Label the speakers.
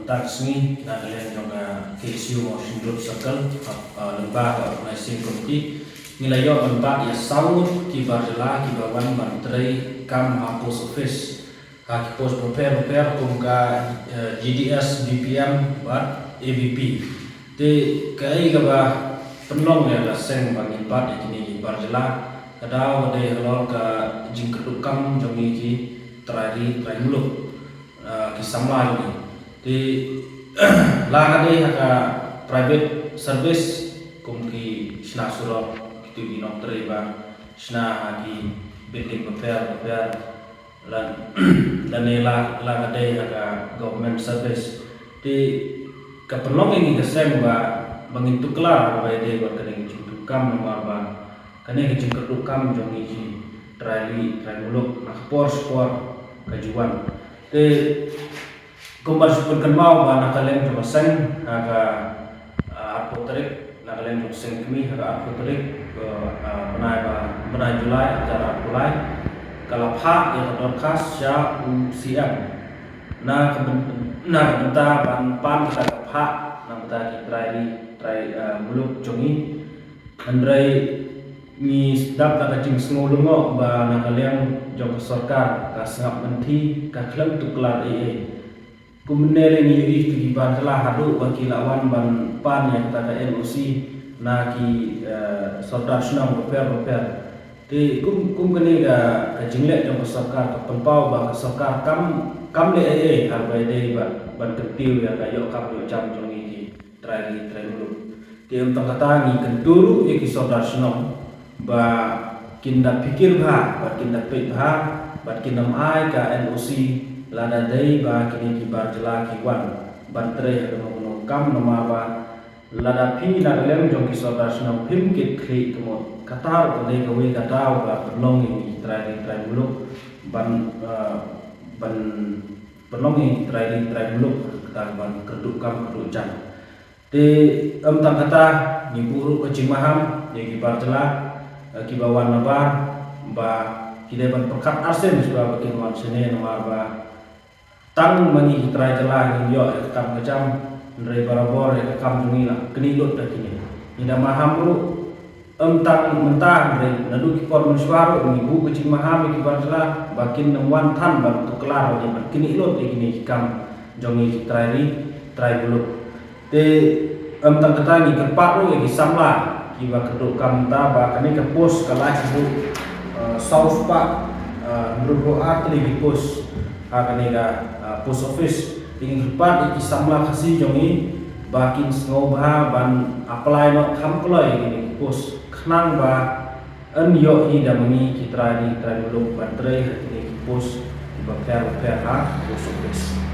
Speaker 1: taksmi na kalian juga KSU Motion Group Circle lembaga organisasi komiti nilayo empat ya saud kibar jela kibawan menteri kam post office hak post prepare kumka GDS BPM bat ABP te kai gaba penong ya laseng bangin bat ini kibar jela kadau de halor ka jingkadukam jongi ki trari muluk kisamla ni di lagade haka private service kumki sna suro kitu di noktre ba sna haki building repair dan lagade haka government service di kapelong ini kesem ba mengintu kelar ba de ba kene jingkadukam nomor ba kene jingkadukam jongi ki trali muluk nak sport kajuan te kumbar super mau ba nakalen to sen aga apoterik nakalen to sen kami aga apoterik benai Julai acara Julai kalau hak yang broadcast ya UCM na benta pan kita hak na benta trai muluk jongi andrai ni sedap tak kacing semulungo ba nakalian jong sarkar ka sangap menti ka klem tu kelar kumenere ni ri ban telah hadu bagi lawan ban pan yang kata LOC na ki sodar sunang repair ti kum kene ga jinglek jong sarkar ka penpau ba sarkar kam le har ba de ban ketiu ya ka yo kam yo jam jong iki trai dulu ti untuk kata ni kenduru iki sodar sunang ba kinda pikir ba kinda pek ba kinda mai ka NOC lada dai ba kini kibar jela kiwan bantre no kam nama ba lada pi na lem jong kisodar sunang pim kit kri kemo katar ko dai gawe katau ba penong ini trai muluk ban penong ini trai muluk kata ban keduk kam keduk jam te tang kata ni buru kecing maham ni kibar jela kibawan nabar ba kideban pekat arsen sudah bikin wan sene nomor ba tang mangi trai telah ni yo kam kecam ndrai barabor ya kam dungi lah kenilot dah kini ida maham lu tang mentah ndrai nadu kipor mensuaro ni bu kecing maham ki barjala bakin nemwan tan ban tu kelar ni kenilot kini kam jongi trai bulu te tang kata ni kepak lu ki samla kiba keduk kamta ba kani ke pos kala cibu south park merugo atli di pos kani ga post office ingin cepat iki samla kasih jongi bakin ngobha ban apply no kam koloi ini pos khnang ba an yo hi damani kitra ni trai dulu bantre ini pos ba per ha post office